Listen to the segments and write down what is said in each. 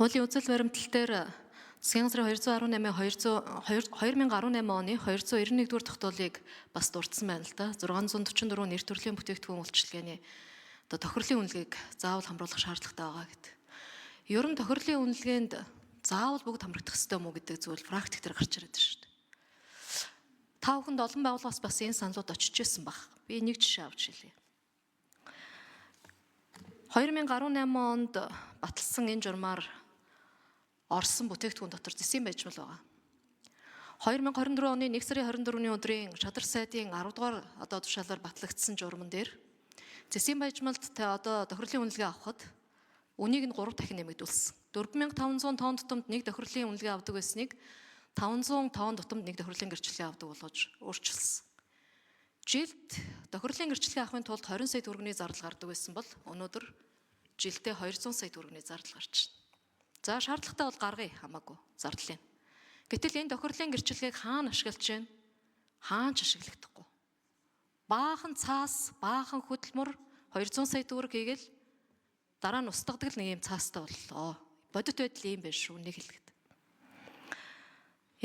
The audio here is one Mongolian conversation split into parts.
Хуулийн үзэл баримтлал дээр засгийн газрын 2018 оны 291-р тогтоолыг бас дурдсан байна л да. 644 нэр төрлийн бүтээгдэхүүн үйлчилгээний тохирлын үнэлгээг заавал хамруулах шаардлагатай байгаа гэдэг. Ер нь тохирлын үнэлгээнд заавал бүгд хамрагдах ёстой мó гэдэг зүйл практик дээр гарч ирээд байна шүү дээ. Та бүхэнд олон байгууллагаас бас энэ саналууд очиж ирсэн баг. Би нэг жишээ авч хэлье. 2018 онд баталсан энэ журмаар орсон бүтээгдэхүүн дотор зэсийн байжмал байгаа. 2024 оны 1 сарын 24-ний өдрийн шадар сайдын 10 дугаар тушаалаар батлагдсан журман дээр зэсийн байжмалд тохирлын үнэлгээ авахад үнийг нь 3 дахин нэмэгдүүлсэн. 4500 тонн тутамд нэг тохирлын үнэлгээ авдаг байсныг 500 тонн тутамд нэг тохирлын гэрчлэгээ авдаг болгож өөрчилсөн. Жилд тохирлын гэрчлэгээ авахын тулд 20 сая төгрөгийн зардал гардаг байсан бол өнөөдөр жилдээ 200 сая төгрөгийн зардал гарч байна. За шаардлагатай бол гаргая хамаагүй зардлын. Гэтэл энэ тохирлын гэрчлэгийг хаана ашиглаж байна? Хаан ч ашиглагдахгүй. Баахан цаас, баахан хөдөлмөр 200 сая төгрөг хийгээл дараа нь устгадаг л нэг юм цаастай боллоо. Бодит байдал ийм байна шүү нэг хэлгээд.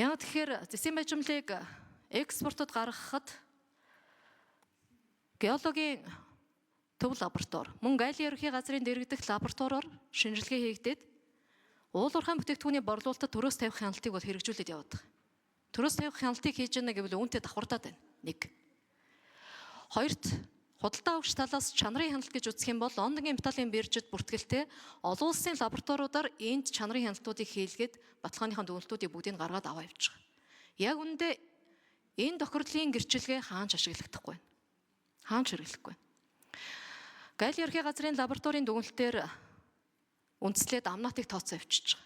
Яг тэгэхээр зэсийн байжмлыг экспортод гаргахад геологийн төв лаборатори, мөн Галийн ерөнхий газрын дэргэдэх лабораториор шинжилгээ хийгдээд уул уурхайн бүтээгдэхүүний борлуулалтад төрөөс тавих хяналтыг бол хэрэгжүүлээд явдаг. Төрөөс тавих хяналтыг хийж яана гэвэл үүнтэй давхардаад байна. 1. Хоёрт худалдаа авагч талаас чанарын хяналт гэж үзэх юм бол Лондонгийн металлын биржид бүртгэлтэй олон улсын лабораториудаар энд чанарын хяналтуудыг хийлгээд баталгааныхаа дүгнэлтүүдийг бүгдийг гаргаад аваа явж байгаа. Яг үүндээ энэ тохирлын гэрчлэгээ хаанч ашиглахдаггүй. Хаанч хэрэглэхгүй. Галийн ерхий газрын лабораторийн дүгнэлтээр үндслээд амнаатыг тооцоо авчиж байгаа.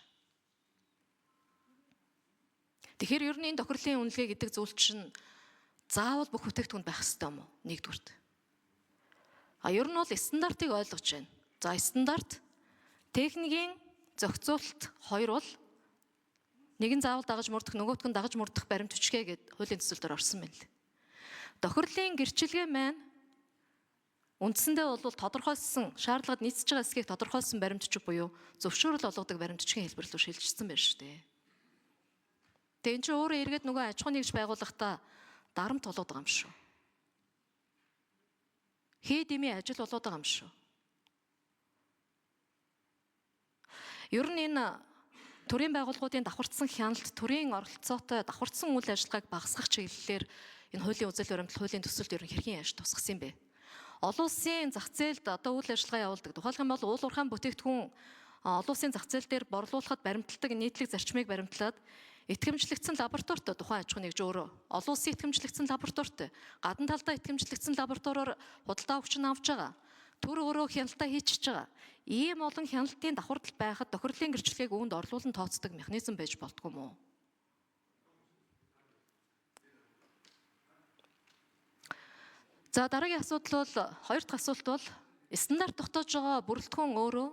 Тэгэхээр ер нь энэ тохирлын үнэлгээ гэдэг зүйл чинь заавал бүх бүтээгдэхүүн байх ёстой юм уу? Нэгдүгürt. Ер нь бол стандартыг ойлгож байна. За стандарт техникийн зохицуулалт хоёр бол нэг нь заавал дагаж мөрдөх, нөгөөх нь дагаж мөрдөх баримт бичгээ гэдэг хуулийн төсөлдөр орсон байна л. Тохирлын гэрчлэгээ маань үндсэндээ бол тодорхойлсон шаардлагад нийцэж байгаа эсхийг тодорхойлсон баримтчиг буюу зөвшөөрөл олгодог баримтчгийн хэлбэр рүү шилжчихсэн байна шүү дээ. Тэгээ энэ чинь өөрөө эргээд нөгөө аж ахуйн нэгж байгууллагатаа дарамт болоод байгаа юм шүү. Хээ дэмий ажил болоод байгаа юм шүү. Ер нь энэ төрийн байгууллагуудын давхардсан хяналт, төрийн оролцоотой давхардсан үйл ажиллагааг багасгах чиглэлээр энэ хуулийн үзэл баримтлал хуулийн төсөлд ер нь хэрхэн яаж тусгасан юм бэ? Олон улсын зах зээлд үйл ажиллагаа явуулдаг. Тухайлх юм бол уул уурхайн бүтээгдэхүүн олон улсын зах зээл дээр борлуулахад баримтлагдаг нийтлэг зарчмыг баримтлаад итгэмжлэгдсэн лабораторитой тухайн аж ахуйн нэгж өөрөө олон улсын итгэмжлэгдсэн лабораторитой гадна талдаа итгэмжлэгдсэн лабораториор худалдаа авагч нь авч байгаа. Төр өөрөө хяналтаа хийчихэж байгаа. Ийм олон хяналтын давхардал байхад тохирлын гэрчлэгийг үүнд орлуулан тооцдог механизм байж болтгүй мүү? За дараагийн асуудал бол хоёр дахь асуулт бол стандарт тогтоож байгаа бүрэлдэхүүн өөрөө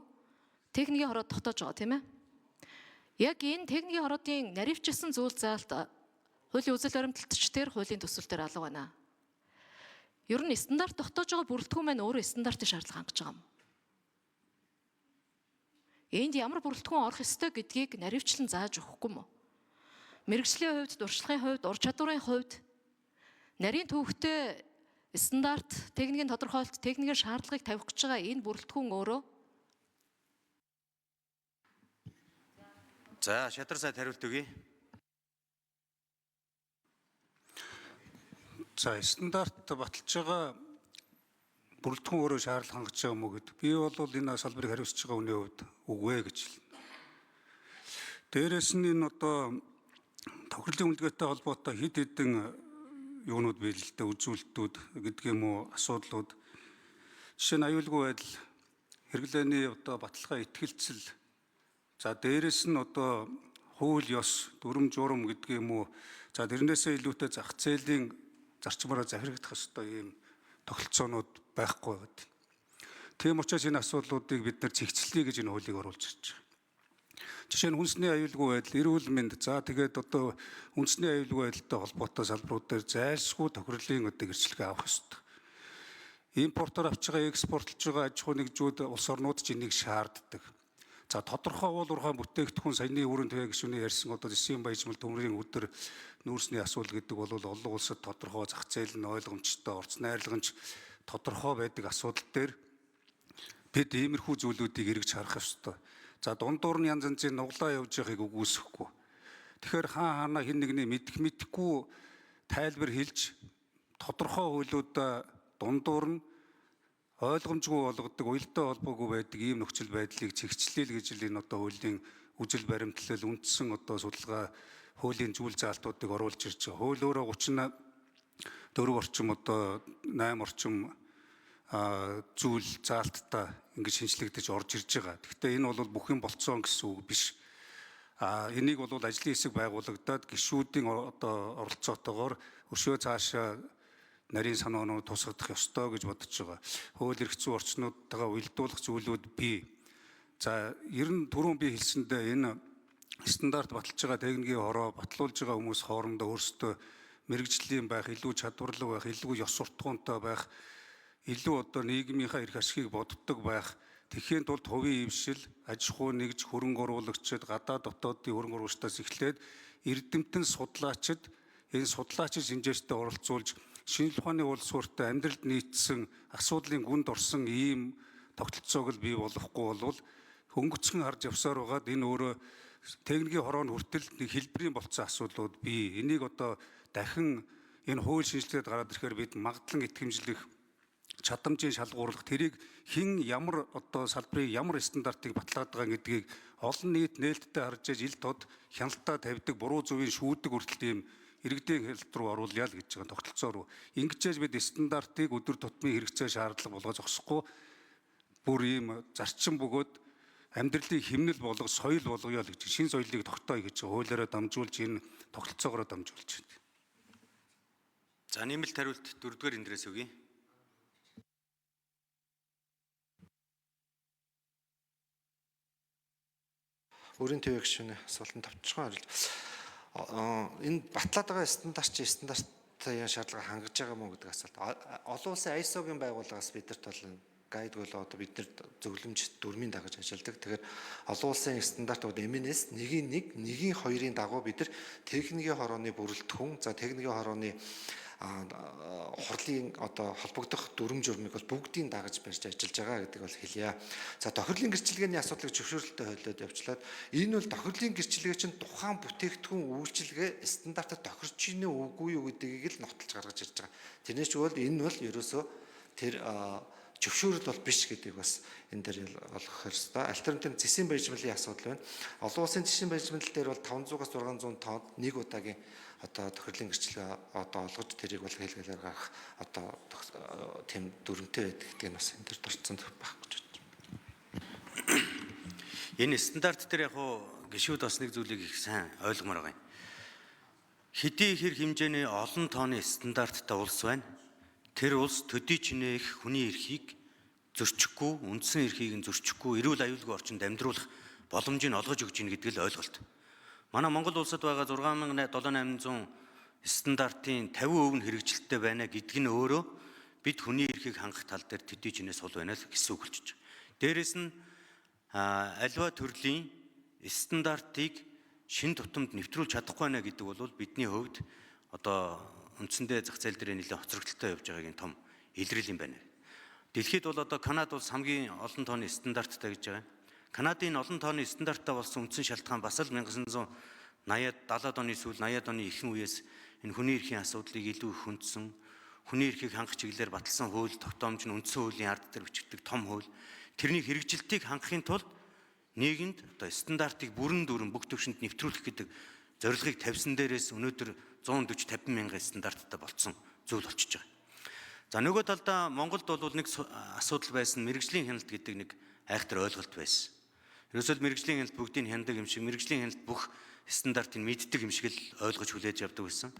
техникийн хороод тогтоож байгаа тийм ээ. Яг энэ техникийн хороодын наривчилсан зүйл заалт хуулийн үзэл баримталтч дээр хуулийн төсөл дээр алга байна. Ер нь стандарт тогтоож байгаа бүрэлдэхүүн маань өөрөө стандартын шаардлага хангаж байгаа юм. Энд ямар бүрэлдэхүүн орох ёстой гэдгийг наривчлан зааж өгөхгүй мө. Мэргэжлийн хувьд, дуршлагын хувьд, ур чадварын хувьд нарийн төвөгтэй стандарт, техникийн тодорхойлолт, техникийн шаардлагыг тавих гэж байгаа энэ бүрэлдэхүүн өөрөө. За шадар сайд хариулт өгье. За стандарт баталж байгаа бүрэлдэхүүн өөрөө шаардлага хангаж байгаа юм уу гэд. Би бол энэ салбарыг хариуцж байгаа хүний хувьд үгүй гэж хэлнэ. Дээрээс нь энэ тохирлын үнэлгээтэй холбоотой хэд хэдэн юунууд биелэлтэй үзүүлэлтүүд гэдэг юм уу асуудлууд. Жишээ нь аюулгүй байдал, хэрэглээний баталгаа итгэлцэл. За дээрээс нь хууль ёс, дүрм журам гэдэг юм уу. За тэрнээсээ илүүтэй зах зээлийн зарчмаараа захирагдах ёстой ийм тогтолцоонууд байхгүй байдаг. Тийм учраас энэ асуудлуудыг бид нар зэгцлэе гэж энэ хуулийг оруулж ирж байгаа. Жишээ нь хүнсний аюулгүй байдал, эрүүл мэнд, за тэгээд хүнсний аюулгүй байдалтай холбоотой салбарууд дээр зайлшгүй тохирлын гэрчлэгээ авах ёстой. Импортоор авч байгаа, экспортлж байгаа аж ахуй нэгжүүд улс орнууд ч энийг шаарддаг. За тодорхой уулуурхай бүтээгдэхүүн саяны өрөөнд төвөө гишүүний ярьсан одоо засгийн баяжмал төмрийн өдөр нүүрсний асуудал гэдэг бол олон улсад тодорхой зах зээл нь ойлгомжтой, орц найрлагч тодорхой байдаг асуудал дээр бид иймэрхүү зүйлүүдийг эргэж харах ёстой. За дундуур нь янз янзын нуглаа явж байгааг үгүйсэхгүй. Тэгэхээр хаана хин нэгний мэдэхгүй тайлбар хэлж тодорхой хуулиудаа дундуур нь ойлгомжгүй болгодог, уялдаа холбоогүй байдаг ийм нөхцөл байдлыг чигчлээл гэж энэ одоо хуулийн үжил баримтлал үндсэн одоо судалгаа хуулийн зүйл заалтуудыг оруулж ирж байгаа. Хууль өөрөө 34 орчим одоо 8 орчим зүйл заалттай ингэж шинжлэгдэж орж ирж байгаа. Гэхдээ энэ бол бүх юм болцсон гэсэн үг биш. Энийг бол ажлын хэсэг байгуулагдаад гишүүдийн одоо оролцоотойгоор өшөө цаашаа нарийн санаанууд тусгадах ёстой гэж бодож байгаа. Хууль эрх зүйн орчнуудтайгаа уялдуулах зүйлүүд бий. За ер нь түрүүн би хэлсэндээ энэ стандарт баталж байгаа техникийн хороо батлуулж байгаа хүмүүс хоорондоо өөрсдөө мэрэгжлийн байх, илүү чадварлаг байх, илүү ёс суртахуунтай байх, илүү одоо нийгмийнхаа эрх ашигыг боддог байх. Тэхийн тулд хувийн ившил, аж ахуй нэгж, хөрөнгө оруулагчид, гадаад дотоодын хөрөнгө оруулагчдаас эхлээд эрдэмтэн судлаачид энэ судлаачид шинжээчтэй оролцуулж шинжлэх ухааны уул суурьтай амьдралд нийцсэн асуудлын гүнд орсон ийм тогтолцоог л бий болгохгүй бол хөнгөцгөн харж явсаар байгаад энэ өөрөө техникийн хорооны хүртэл нэг хэлбэрийн болцсон асуудлууд бий. Энийг одоо дахин энэ хууль шинжилгээд гараад ирэхээр бид магадлан итгэмжлэх чадамжийн шалгуурлах тэрийг хэн ямар одоо салбарын ямар стандартыг баталгаад байгаа гэдгийг олон нийт нээлттэй харж иж ил тод хяналтаа тавьдаг буруу зөвийн шүүдэг хүртэл ийм иргэдийн хэлт рүү оруулъя л гэж байгаа тогтолцоо руу. Ингэжээж бид стандартыг өдөр тутмын хэрэгцээ шаардлага болгож зогсохгүй бүр ийм зарчим бөгөөд амьдралыг хэмнэл болгож соёл болгоё л гэж шинэ соёлыг тогтооё гэж хуулиараа дамжуулж энэ тогтолцоогоор дамжуулж байна. За нэмэлт хариулт 4-р эндрээс өгье. Өөрийн төвийн гишүүний асуултанд товчхон хариулт. Энэ батлаад байгаа стандартын шаардлага хангаж байгаа мó гэдэг асуулт. Олон улсын ISO-гийн байгууллагаас бидэрт бол гайд болоо одоо бид нар зөвлөмж дүрмийн дагаж ажилладаг. Тэгэхээр олон улсын стандартууд MNS нэгийн хоёрын дагуу бид нар техникийн хорооны бүрэлдэхүүн, за техникийн хорооны хурлын одоо холбогдох дүрм журмыг бол бүгдийг дагаж барьж ажиллаж байгаа гэдэг бол хэлье. За тохирлын гэрчилгээний асуудлыг зөвшөөрлөлтөд хойлоод явуулаад энэ бол тохирлын гэрчилгээ чинь тухайн бүтээгдэхүүн үйлчилгээ стандартад тохирч ийнэ үгүй юу гэдгийг л нотолж гаргаж ирж байгаа. Тэрнээс ч бол энэ бол ерөөсөө тэр зөвшөөрөл бол биш гэдгийг бас энэ дээр олгох хэрэгтэй. Альтернатив зэсийн баримтлалын асуудал байна. Олон улсын зэсийн баримтлал дээр бол 500-аас 600 тонн нэг удаагийн одоо тохирлын гэрчлэгээ одоо олгож тэрийг бол хэлгэлээр гарах одоо тийм дүрмтэй байдаг гэдэг нь бас энэ дээр дурдсан байх гэж байна. Энэ стандарт дээр яг хуу гишүүд бас нэг зүйлийг их сайн ойлгомоор байгаа юм. Хэдий хэр хэмжээний олон тооны стандарттай улс байна. Тэр улс төдий чинээх хүний эрхийг зөрчихгүй, үндсэн эрхийг нь зөрчихгүй, эрүүл аюулгүй орчинд амьдруулах боломжийг олгож өгч ийн гэдэг л ойлголт. Манай Монгол улсад байгаа 6700 стандартын 50% нь хэрэгжилттэй байна гэдг нь өөрөө бид хүний эрхийг хангах тал дээр төдий чинээс сул байна л гэсэн үг болчих. Дээрээс нь альва төрлийн стандартыг шин тутамд нэвтрүүлж чадахгүй байна гэдэг бол бидний хувьд одоо үндсэндээ зах зээл дээр нэлээд хоцрогдолтой явж байгаагийн том илрэл юм байна. Дэлхийд бол одоо Канада улс хамгийн олон тооны стандарттай гэж байгаа. Канадын олон тооны стандарттай болсон үндсэн шалтгаан бас л 1980-ад 70-ад оны сүүл 80-ад оны ихэнх үеэс энэ хүний эрхийн асуудлыг илүү их хүндсэн, хүний эрхийг хангах чиглэлээр баталсан хууль тогтоомж нь үндсэн хуулийн ард дээр бичигддэг том хууль. Тэрний хэрэгжилтийг хангахын тулд нийгэмд одоо стандартыг бүрэн дүрэн бүх төвшөнд нэвтрүүлэх гэдэг зорилгыг тавьсан дээрээс өнөөдөр 140-50 мянган стандарттай болцсон зүйл болчихж байгаа. За нөгөө талдаа Монголд бол нэг асуудал байсан, мэрэгжлийн хяналт гэдэг нэг айхтар ойлголт байсан. Ерөөсөө мэрэгжлийн хяналт бүгдийг хяндаг юм шиг, мэрэгжлийн хяналт бүх стандартыг мэддэг юм шиг л ойлгож хүлээж явдаг байсан.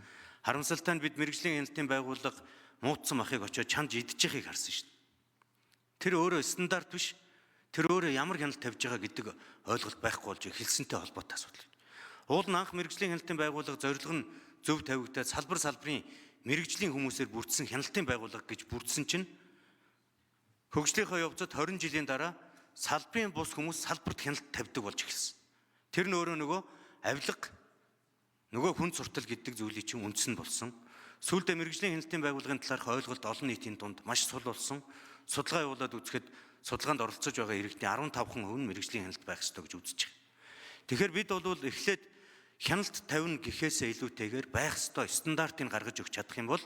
Харамсалтай нь бид мэрэгжлийн хяналтын байгууллага муутсан махыг очиод чамд идэж байгааг харсан шүү дээ. Тэр өөрөө стандарт биш. Тэр өөрөө ямар хяналт тавьж байгаа гэдэг ойлголт байхгүй болж хэлсэнтэй холбоотой асуудал. Уул нь анх мэрэгжлийн хяналтын байгууллага зорилго нь зөв тавигдаад салбарын мэрэгжлийн хүмүүсээр бүрдсэн хяналтын байгууллага гэж бүрдсэн чинь хөгжлийнхөө явцад 20 жилийн дараа салбарын бус хүмүүс салбарт хяналт тавьдаг болж эхэлсэн. Тэр нь өөрөө нөгөө авилга, нөгөө хүн суртал гэдэг зүйлийг чинь үндс нь болсон. Сүүлдээ мэрэгжлийн хяналтын байгууллагын талаарх ойлголт олон нийтийн дунд маш сул болсон. Судалгаа явуулаад үзэхэд судалгаанд оролцож байгаа иргэдийн 15% нь мэрэгжлийн хяналт байх ёстой гэж үзэж байна. Тэгэхээр бид бол эхлээд хяналт тавина гэхээсээ илүүтэйгээр байх ёстой стандартыг гаргаж өгч чадах юм бол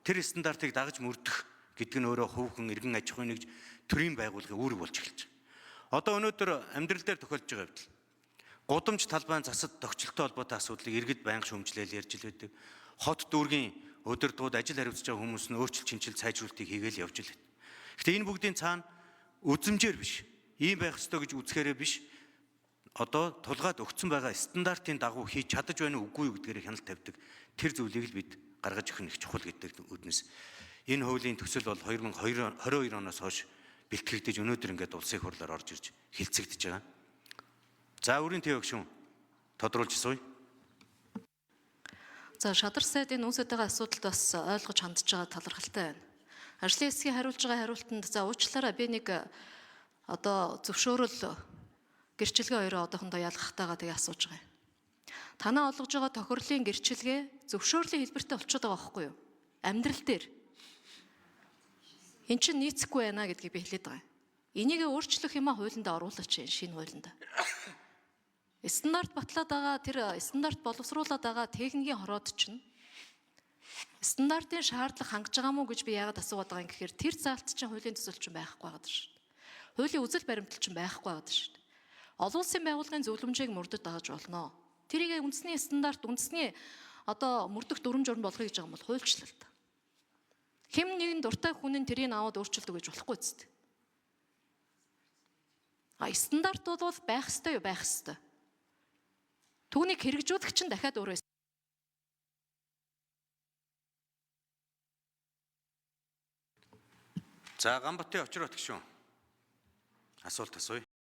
тэр стандартыг дагаж мөрдөх гэдэг нь өөрөө хувьхан иргэн аж ахуйн нэгж төрийн байгууллагын үүрэг болж эхэлж байна. Одоо өнөөдөр амьдрал дээр тохиолдож байгаа явдал. Гудамж талбайн засад тохиолдолтой холбоотой асуудлыг иргэд байнга шүүмжлээл ярьж л байдаг. Хот дүүргийн удирдгууд ажил хариуцж байгаа хүмүүс нь өөрчлөлт шинжил сайжруулалтыг хийгээл явж л байна. Гэхдээ энэ бүгдийн цаана үзмжээр биш, ийм байх ёстой гэж үзэхээрээ биш, одоо тулгаад өгсөн байгаа стандартын дагуу хийж чадаж байна уу үгүй юу гэдгээр хяналт тавьдаг тэр зүйлийг л бид гаргаж өгөх нь их чухал гэдэг үднэс. Энэ хуулийн төсөл бол 2022 оноос хойш бэлтгэгдэж өнөөдөр ингээд улсын хурлаар орж ирж хилцэгдэж байгаа. За өрийн төв гүшүүн тодруулж асууя. За шадар сайдын үнсэтэйгээ асуудалд бас ойлгож хандж байгаа талархалтай байна. Ажлын хэсгийн хариулж байгаа хариултанд за уучлаарай би нэг одоо зөвшөөрөл гэрчилгээ хоёроо одоохондоо ялгахтайгаа тэгээ асууж байгаа юм. Танаа олгож байгаа тохирлын гэрчилгээ зөвшөөрлийн хэлбэртэй болчиход байгаа байхгүй юу? Амьдрал дээр. Эн чинь нийцэхгүй байна гэдгийг би хэлээд байгаа юм. Энийг өөрчлөх юм а хуулиндаа оруулаач шинэ хуулиндаа. Стандарт батлаад байгаа тэр стандарт боловсруулаад байгаа техникийн хороод чинь стандартын шаардлага хангаж байгаа мó гэж би яагаад асууад байгаа юм гэхээр тэр заалт чинь хуулийн төсөл чинь байхгүй байгаа шүү дээ. Хуулийн үзэл баримтлал чинь байхгүй байгаа шүү дээ. Олон улсын байгууллагын зөвлөмжийг мөрдөд дагаж болно. Тэрийг үндэсний стандарт, үндэсний одоо мөрдөх дүрм журм болгоё гэж байгаа юм бол хуульчлалт. Хэн нэгэн дуртай хүн нь тэрийг аваад өөрчилдөг гэж болохгүй зү. Стандарт бол байх ёстой юу, байх ёстой. Түүнийг хэрэгжүүлэх чинь дахиад өөрөө. За Ганбатын Очрот гүшүүн асуулт асууя.